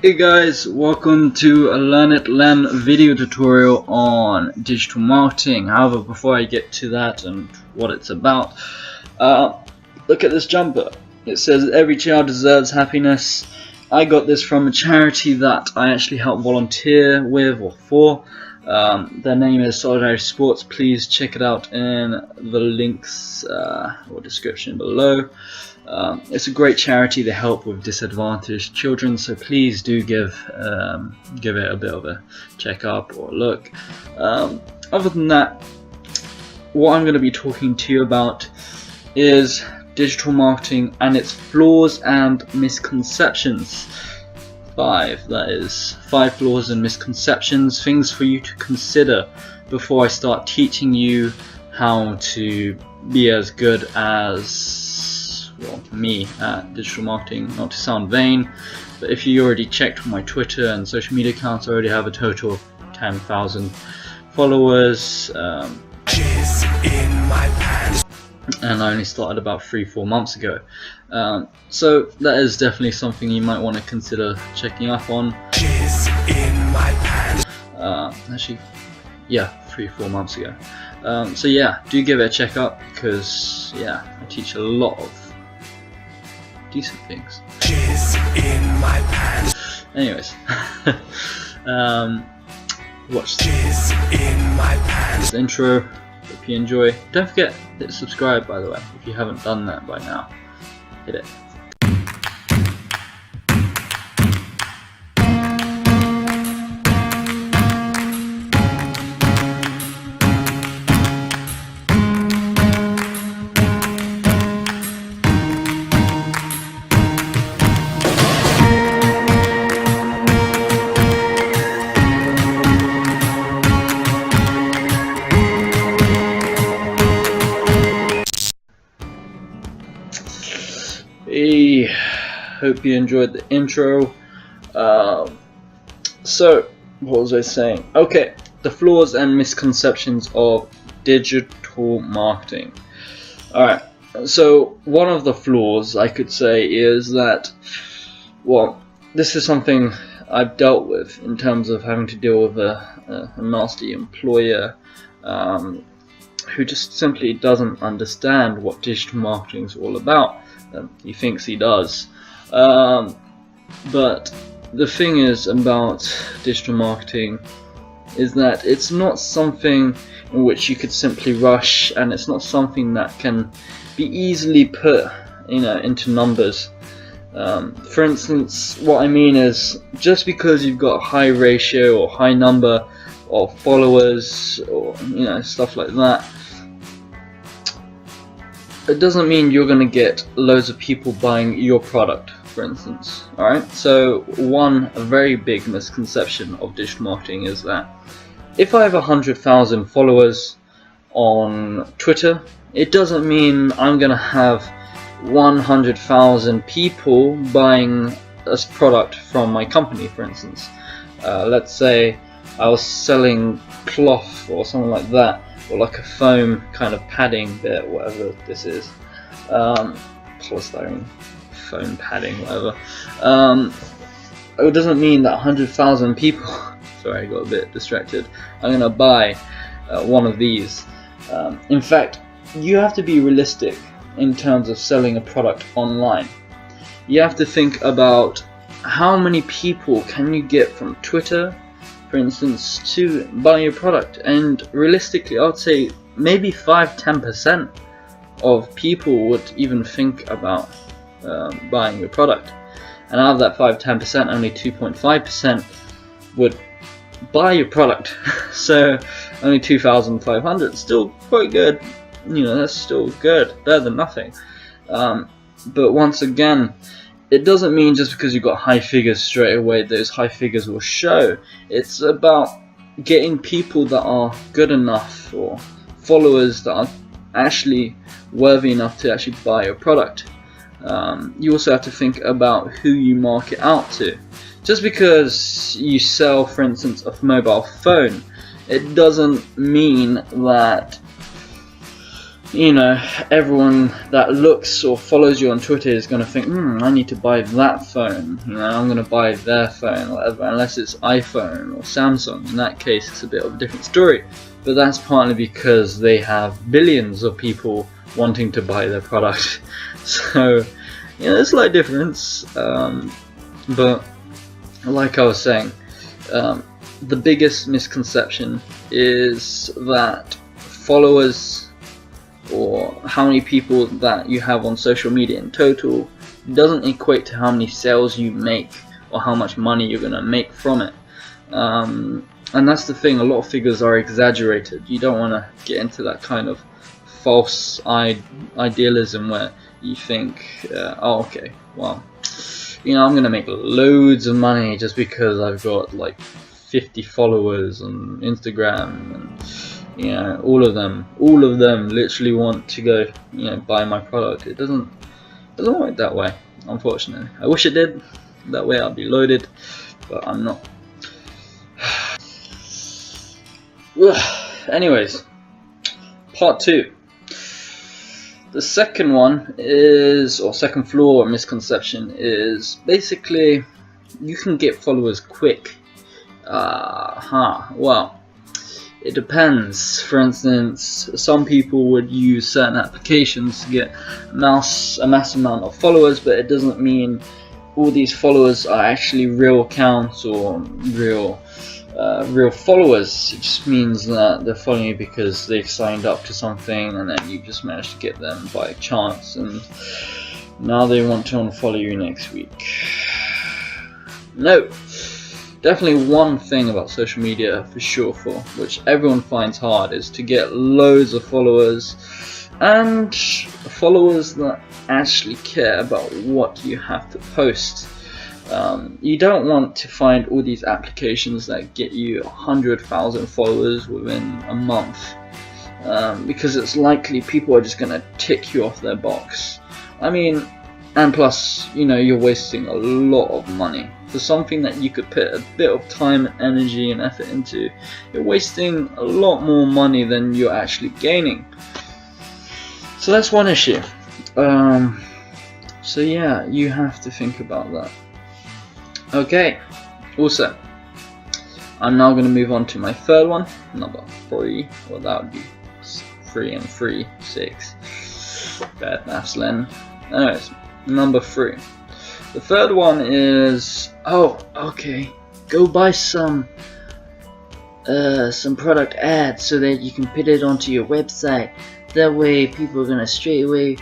Hey guys, welcome to a LearnitLen video tutorial on digital marketing. However, before I get to that and what it's about, look at this jumper. It says every child deserves happiness. I got this from a charity that I actually help volunteer with or for. Their name is Solidarity Sports. Please check it out in the links or description below. It's a great charity. They help with disadvantaged children, so please do give it a bit of a check up or look. Other than that, what I'm going to be talking to you about is digital marketing and its flaws and misconceptions. That is 5 flaws and misconceptions, things for you to consider before I start teaching you how to be as good as me at digital marketing. Not to sound vain, but if you already checked my Twitter and social media accounts, I already have a total of 10,000 followers. And I only started about 3-4 months ago, so that is definitely something you might want to consider checking up on. Actually, yeah, 3-4 months ago. So yeah, do give it a check up, because yeah, I teach a lot of decent things. Anyways, watch this intro. Hope you enjoy. Don't forget to hit subscribe, by the way, if you haven't done that by now. Hit it. Hey, hope you enjoyed the intro. So, what was I saying? Okay, the flaws and misconceptions of digital marketing. Alright, so one of the flaws I could say is that, well, this is something I've dealt with in terms of having to deal with a nasty employer who just simply doesn't understand what digital marketing is all about. He thinks he does, but the thing is about digital marketing is that it's not something in which you could simply rush, and it's not something that can be easily put, into numbers. For instance, what I mean is, just because you've got a high ratio or high number of followers or stuff like that, it doesn't mean you're going to get loads of people buying your product, for instance. Alright, so a very big misconception of digital marketing is that if I have 100,000 followers on Twitter, it doesn't mean I'm going to have 100,000 people buying a product from my company, for instance. Let's say I was selling cloth or something like that, or like a foam kind of padding bit, whatever this is, polystyrene foam padding, whatever. It doesn't mean that 100,000 people sorry, I got a bit distracted, I'm gonna buy one of these. In fact, you have to be realistic in terms of selling a product online. You have to think about how many people can you get from Twitter, for instance, to buy your product, and realistically I would say maybe 5-10% of people would even think about buying your product, and out of that 5-10%, only 2.5% would buy your product. So only 2,500, still quite good, that's still good, better than nothing. But once again, it doesn't mean just because you've got high figures straight away those high figures will show. It's about getting people that are good enough, or followers that are actually worthy enough to actually buy your product. You also have to think about who you market out to. Just because you sell, for instance, a mobile phone, it doesn't mean that you know, everyone that looks or follows you on Twitter is going to think, I need to buy that phone, you know, I'm going to buy their phone or whatever, unless it's iPhone or Samsung. In that case, it's a bit of a different story, but that's partly because they have billions of people wanting to buy their product. So, you know, there's a slight difference, but like I was saying, the biggest misconception is that followers or how many people that you have on social media in total doesn't equate to how many sales you make or how much money you're going to make from it. And that's the thing, a lot of figures are exaggerated. You don't want to get into that kind of false idealism where you think, oh okay, well, you know, I'm going to make loads of money just because I've got like 50 followers on Instagram, and you know, all of them literally want to go, you know, buy my product. It doesn't work that way, unfortunately. I wish it did. That way I'd be loaded, but I'm not. Anyways, part 2. The second one is, or second flaw or misconception is, basically you can get followers quick. Well, it depends. For instance, some people would use certain applications to get a mass amount of followers, but it doesn't mean all these followers are actually real accounts or real followers. It just means that they're following you because they've signed up to something and then you just managed to get them by chance, and now they want to unfollow you next week. No. Definitely one thing about social media for sure, for which everyone finds hard, is to get loads of followers, and followers that actually care about what you have to post. You don't want to find all these applications that get you 100,000 followers within a month, because it's likely people are just going to tick you off their box. I mean, and plus, you know, you're wasting a lot of money for something that you could put a bit of time and energy and effort into. You're wasting a lot more money than you're actually gaining. So that's one issue. So yeah, you have to think about that. Okay, also, I'm now going to move on to my third one, number 3, well that would be 3 and 3, 6, bad maths, Len. Anyways, number 3. The third one is, oh, okay, go buy some product ads so that you can put it onto your website. That way people are gonna straight away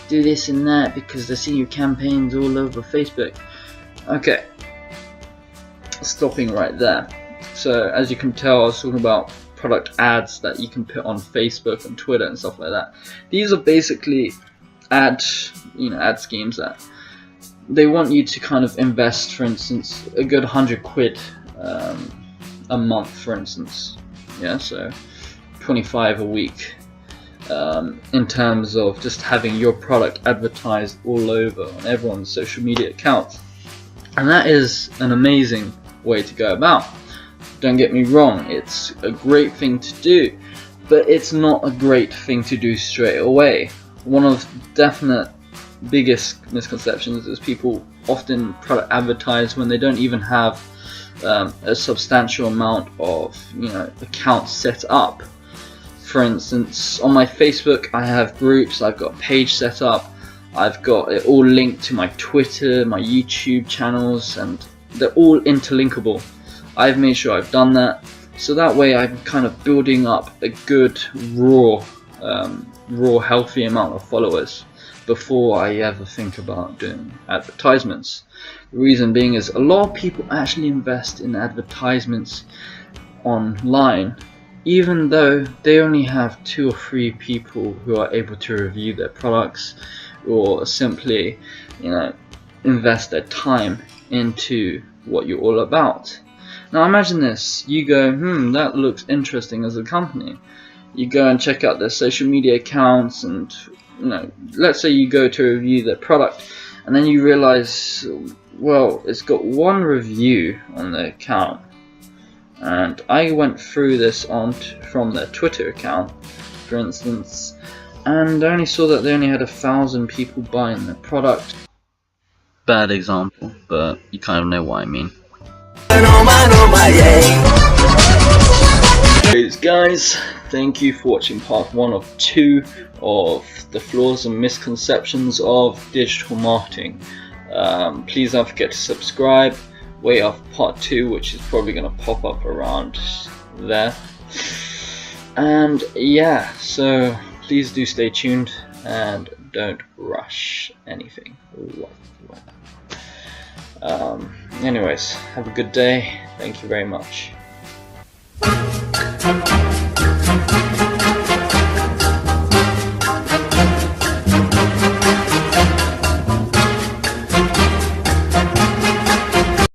do this and that because they're seeing your campaigns all over Facebook. Okay, stopping right there. So as you can tell, I was talking about product ads that you can put on Facebook and Twitter and stuff like that. These are basically ad schemes that they want you to kind of invest, for instance, a good 100 quid a month, for instance. Yeah, so 25 a week, in terms of just having your product advertised all over on everyone's social media accounts. And that is an amazing way to go about. Don't get me wrong, it's a great thing to do, but it's not a great thing to do straight away. One of the definite biggest misconceptions is people often product advertise when they don't even have a substantial amount of, you know, accounts set up. For instance, on my Facebook I have groups, I've got a page set up, I've got it all linked to my Twitter, my YouTube channels, and they're all interlinkable. I've made sure I've done that, so that way I'm kind of building up a good raw healthy amount of followers before I ever think about doing advertisements. The reason being is a lot of people actually invest in advertisements online even though they only have 2 or 3 people who are able to review their products or simply, you know, invest their time into what you're all about. Now imagine this, you go, that looks interesting as a company. You go and check out their social media accounts and, you know, let's say you go to review their product and then you realize, well, it's got 1 review on their account. And I went through this from their Twitter account, for instance, and I only saw that they only had 1,000 people buying their product. Bad example, but you kind of know what I mean. Anyways, guys, thank you for watching part 1 of 2 of the flaws and misconceptions of digital marketing. Please don't forget to subscribe. Wait off part 2, which is probably going to pop up around there. And yeah, so please do stay tuned and don't rush anything. Anyways, have a good day. Thank you very much.